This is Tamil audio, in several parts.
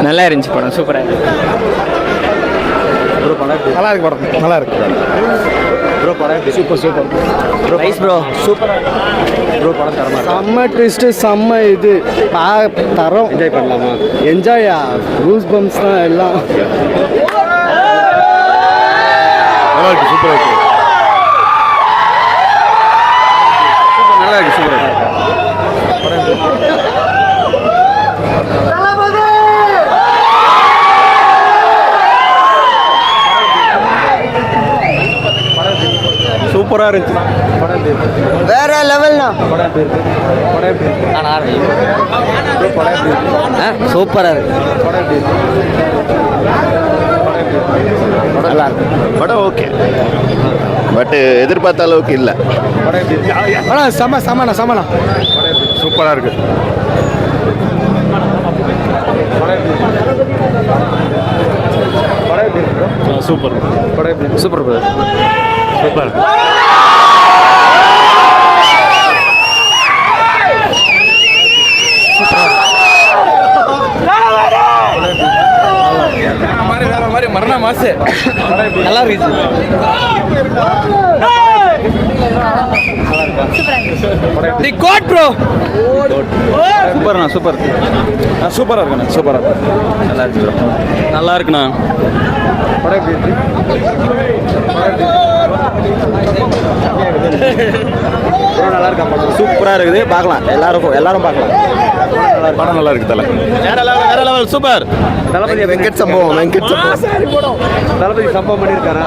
நல்லா இருந்துச்சு படம், சூப்பராக இருக்கு. நல்லா இருக்கு படம், நல்லா இருக்கு ப்ரோ. படம் super super bro. Nice bro, super bro. படம் தரமா செம்ம ட்விஸ்ட்டு, செம்ம இது தரோம். என்ஜாய் பண்ணலாமா? என்ஜாயா, கூஸ் பம்ப்ஸ் தான் எல்லாம். நல்லா இருக்கு, சூப்பராக இருக்கு. நல்லா இருக்கு, சூப்பராக இருக்கு. சூப்பராக இருந்துச்சு. வேற லெவல்னா சூப்பராக இருக்கு. நல்லா இருக்கு படம். ஓகே, பட் எதிர்பார்த்த அளவுக்கு இல்லை. ஆனால் சமணா சூப்பராக இருக்கு. Super super bro. சூப்பர். மரண மாசு நல்லா இருக்கு. தி கோட் ப்ரோ. சூப்பர்ண்ணா, சூப்பர். சூப்பராக இருக்குண்ணா, சூப்பராக இருக்கு. நல்லா இருக்கு ப்ரோ, நல்லா இருக்குண்ணா. படம் எப்படி இருக்கு? நல்லா இருக்கா படம்? சூப்பராக இருக்குது, பார்க்கலாம். எல்லாரும் பார்க்கலாம். படம் நல்லா இருக்கு. தலை வேற லெவல் சூப்பர். தளபதி வெங்கட் சம்பவம் தளபதி சம்பவம் பண்ணியிருக்காரா?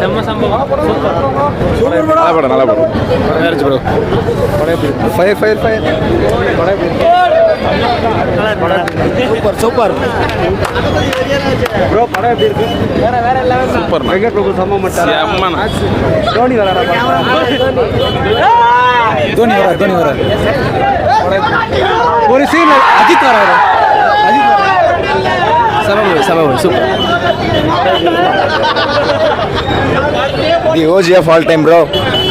செம்ம சம்பவம், சூப்பர். நல்ல படம், நல்ல படம். நல்லா இருந்துச்சு ப்ரோ. படம் எப்படி இருக்கு? ஃபயர் படம் எப்படி இருக்கு? Super super bro. படம் எப்படி இருக்கு? வேற லெவல். சூப்பர். வெங்கட் பிரபு சம்பவம் பண்ணிட்டாரா? தோனி வராரா? தோனி வராரு. ஒரு சீன் அஜித் வராரு. சமம் super. The OG of all time bro.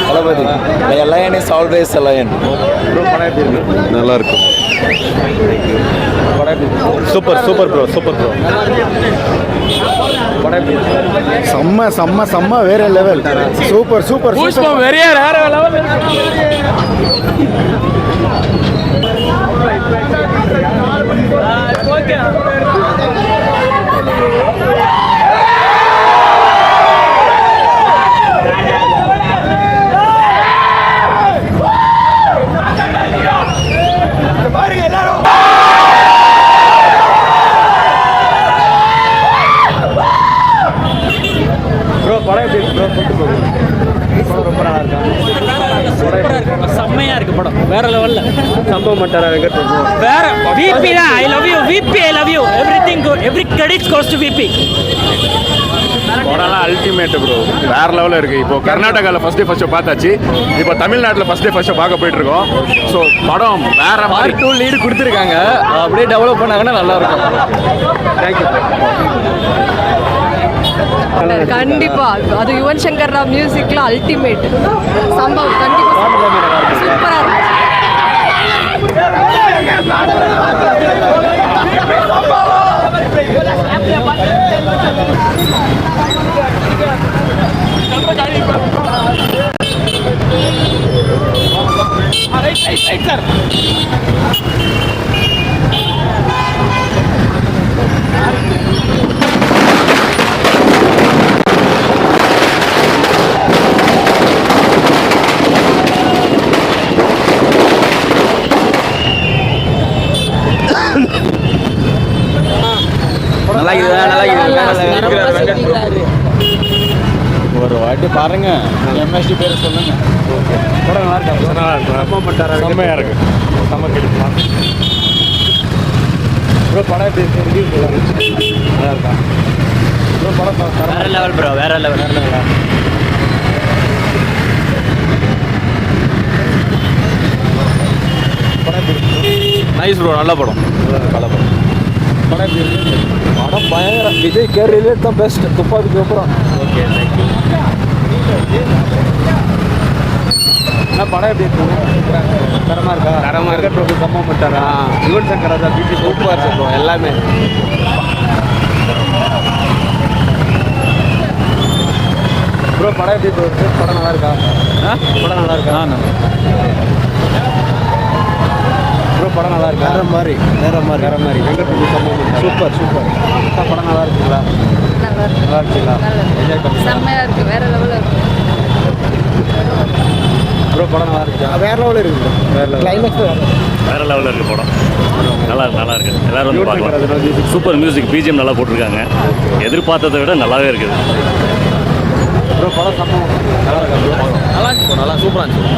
Thalapathy lion is always a lion. நல்லா இருக்கு. Super bro, super bro. செம்ம வேற லெவல். சூப்பர் வேற லெவல். செம்மையா இருக்கு படம், வேற லெவல்ல. சம்பவம் பண்ணிட்டாரா வெங்கட் பிரபு? வேற விபி தான். I love you everything good, every credits goes to VP. படம்லாம் அல்டிமேட் ப்ரோ, வேற லெவலில் இருக்கு. இப்போ கர்நாடகாவில் ஃபர்ஸ்ட் டே பார்த்தாச்சு. இப்போ தமிழ்நாட்டில் ஃபர்ஸ்ட் டே பார்க்க போயிட்டு இருக்கோம். ஸோ படம் வேற மாதிரி 2 லீடு கொடுத்துருக்காங்க. அப்படியே டெவலப் பண்ணாங்கன்னா நல்லா இருக்கும். தேங்க்யூ. கண்டிப்பா அது யுவன் சங்கர் ராவ் மியூசிக்ல அல்டிமேட் சம்பவம். கண்டிப்பா சூப்பரா இருக்கு. ஒரு வாட்டி பாருங்க, எம்எஸ்டி பேர் சொல்லுங்க. படம் நல்லா இருக்கா? செம்மையா இருக்கு. செம்ம கேள்வி ப்ரோ. படம் எப்படி இருக்கு? நல்லா இருக்கா ப்ரோ? படம் வேற லெவல் ப்ரோ, வேற லெவல். நைஸ் ப்ரோ, நல்ல படம். படம் எப்படி இருக்கு? படம் பயங்கர. விஜய் கேரியர்லேயே தான் பெஸ்ட். துப்பாக்கிக்கு அப்புறம். Okay, thank you. என்ன படம் எப்படி இருக்குங்க? தரமாக இருக்கா? தரமாக இருக்க பிரபு சம்பவம் பண்ணிட்டாரா? யுவன் சங்கர் ராஜா பிஜி சூப்பராக இருக்கும் எல்லாமே. ப்ரோ படம் எப்படி ப்ரோ இருக்கு? படம் நல்லா இருக்கா? படம் நல்லா இருக்கா? ப்ரோ படம் நல்லா இருக்கா? வேற மாதிரி வெங்கட் பிரபு சம்பவம் சூப்பர். படம் நல்லா இருக்குங்களா? நல்லா இருக்குங்களா? என்ஜாய் பண்ணுங்க. செம்மையாக இருக்குது, வேற லெவலில் இருக்குது. ப்ரோ படம் நல்லா இருக்கா? வேற லெவலில் இருக்குது. வேற கிளைமேக்ஸ் வேறு லெவலில் இருக்குது படம். நல்லா இருக்குது. எல்லோரும் வந்து பார்க்கலாம். சூப்பர் மியூசிக், பிஜிஎம் நல்லா போட்டிருக்காங்க. எதிர்பார்த்ததை விட நல்லாவே இருக்குது. ப்ரோ படம் சம்பவம் நல்லா இருக்கா? நல்லா இருக்கு, நல்லா சூப்பராக இருந்துச்சு.